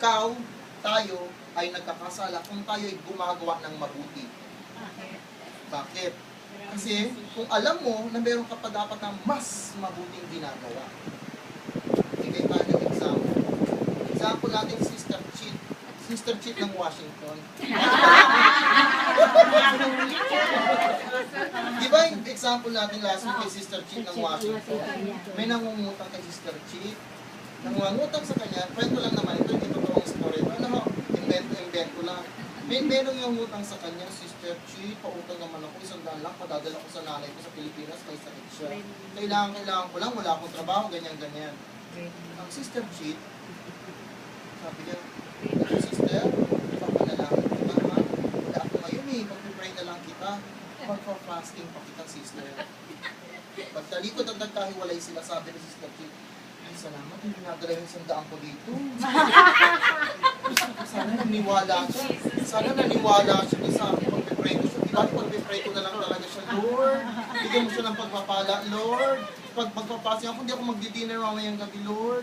ikaw, tayo, ay nagkakasala kung tayo ay gumagawa ng mabuti. Bakit? Kasi kung alam mo na meron ka pa dapat na mas mabuting ginagawa. Bigay tayo ng example. Example natin, Sister Cheat. Sister Cheat ng Washington. Di ba yung example natin last week kay Sister Cheat ng Washington? May nangungutang kay Sister Cheat. Nangungutang sa kanya, kwento lang naman ito, hindi totoong story. Ano, invento lang. Meron yung utang sa kanya, Sister Cheat, pautang naman ako, 100 lang, padadala ko sa nanay ko sa Pilipinas, may sakit siya. Kailangan ko lang, wala akong trabaho, ganyan-ganyan. Ang Sister Cheat, sabi niya, Sister, papanalangin kita, ha? Wala ako ngayon eh, mag-pray na lang kita. Magpa-fasting pa kita, Sister. Pagtalikod at nagkahiwalay sila, sabi ni Sister Cheat, ay salamat, hindi nadala yung 100 ko dito. Sana naniwala siya. Sana naniwala siya sa pag-pray ko siya. Diba pag-pray ko na lang talaga siya, Lord. Bigyan mo siya ng pagpapala, Lord. Pag magpapasing ako, hindi ako magdi-dinner mamayang gabi, Lord.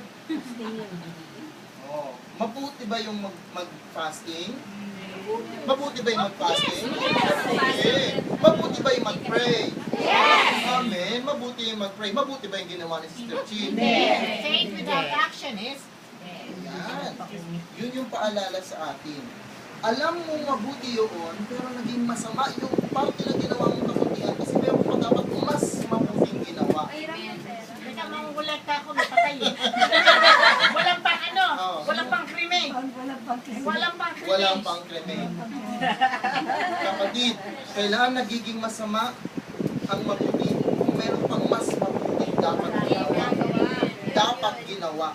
Oh. Mabuti ba yung mag-fasting? Mabuti ba yung mag-fasting? Okay. Mabuti ba yung mag-pray? Yes! Amen. Mabuti yung mag-pray. Mabuti ba yung ginawa ni Sister Cheat? Faith without action is Yan. Yun yung paalala sa atin. Alam mo mabuti yun, pero naging masama yung parte na ginawa mong kabutihan kasi meron pa dapat mas mabuting ginawa. Teka, mangugulat ka ako, napatay eh. Walang pang ano, walang pang krimen. Walang pang krimen. Kapatid, kailangan nagiging masama ang mabuti kung meron pang mas mabuting dapat ginawa. Dapat ginawa.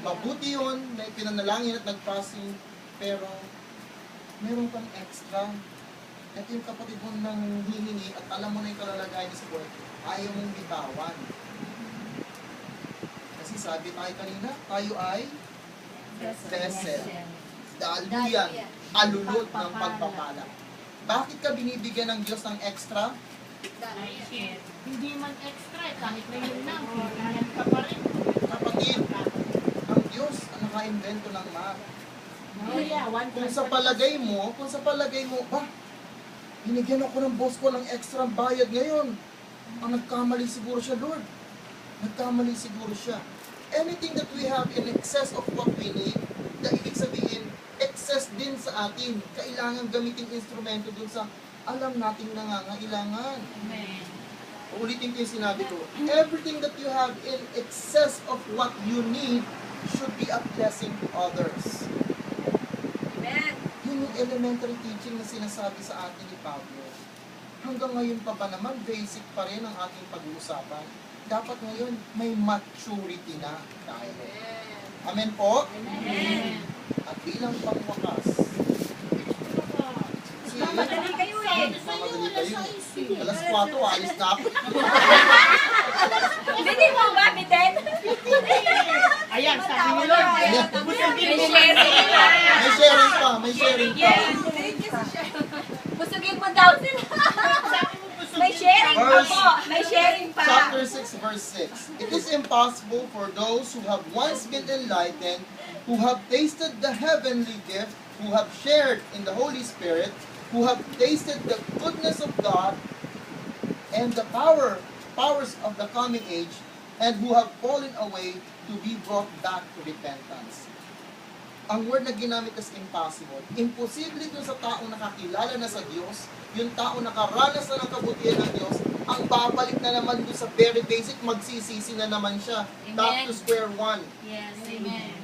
Mabuti yun, na pinanalangin at nagpasing, pero meron pang extra. Ito yung kapatid mo nang hihingi at alam mo na yung kalalagayan sa buhay, ayaw mong bitawan. Kasi sabi tayo kanina, tayo ay vessel. Daluyan, alulot ng pagpapala. Bakit ka binibigyan ng Diyos ng extra? Hindi man extra, kahit na yun lang. Kailangan ka pa rin. Kapatid, ang Diyos ang naka-invento ng math. Oh yeah, Kung sa palagay mo, ba, binigyan ako ng boss ko ng extra bayad ngayon. Ang nagkamali siguro siya, Lord. Nagkamali siguro siya. Anything that we have in excess of what we need, na ibig sabihin, excess din sa atin. Kailangan gamitin instrumento dun sa alam nating nangangailangan. Amen. Ulitin ko yung sinabi ko. Everything that you have in excess of what you need should be a blessing to others. Amen. Yun yung elementary teaching na sinasabi sa atin ni Pablo. Hanggang ngayon pa ba naman, basic pa rin ang ating pag-uusapan. Dapat ngayon, may maturity na tayo. Amen po? Amen. At bilang pangwakas, Madali kayo eh. mamadali kayo. Alas 4, alis na ako. Hindi mo ba, Biden? Ayan, sabi ni Lord. May sharing pa. May sharing pa, may sharing pa. Busugin mo daw sila. May sharing pa po. May sharing pa. Chapter 6, verse 6. It is impossible for those who have once been enlightened, who have tasted the heavenly gift, who have shared in the Holy Spirit, who have tasted the goodness of God and the powers of the coming age, and who have fallen away to be brought back to repentance. Ang word na ginamit is impossible. Imposible dun sa taong nakakilala na sa Diyos, yung taong nakaranas na ng kabutihan ng Diyos, ang babalik na naman dun sa very basic, magsisisi na naman siya. Back to square one. Yes, amen.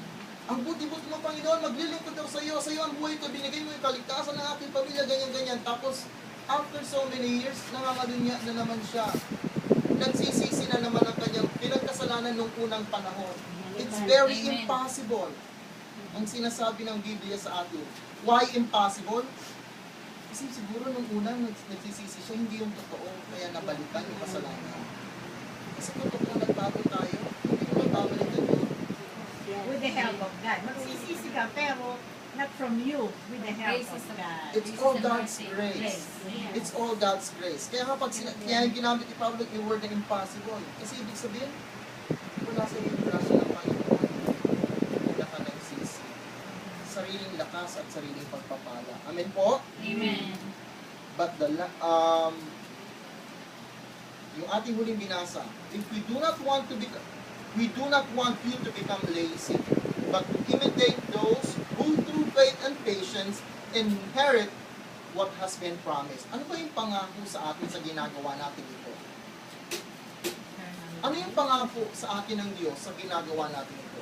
Ang buti-buti mo, Panginoon, maglilingkod ako sa iyo ang buhay ko, binigay mo yung kaligtasan ng aking pamilya, ganyan-ganyan. Tapos, after so many years, nangangalunya na naman siya. Nagsisisi na naman ang kanyang pinagkasalanan nung unang panahon. It's very impossible. Ang sinasabi ng Biblia sa atin. Why impossible? Kasi siguro nung unang nagsisisi siya, hindi yung totoo, kaya nabalikan yung kasalanan. Kasi kung totoo nagbago tayo, hindi ko mababalikan yun. With the help of God. Magsisisi ka, pero not from you. With the help of God. It's all God's grace. It's all God's grace. Kaya nga kaya ginamit ni Pablo yung word na impossible. Kasi ibig sabihin, wala sa iyo grasya ng Panginoon. Wala ka nagsisi. sariling lakas at sariling pagpapala. Amen po? Amen. But yung ating huling binasa, if we do not want you to become lazy, but to imitate those who through faith and patience inherit what has been promised. Ano ba yung pangako sa atin sa ginagawa natin ito? Ano yung pangako sa atin ng Diyos sa ginagawa natin ito?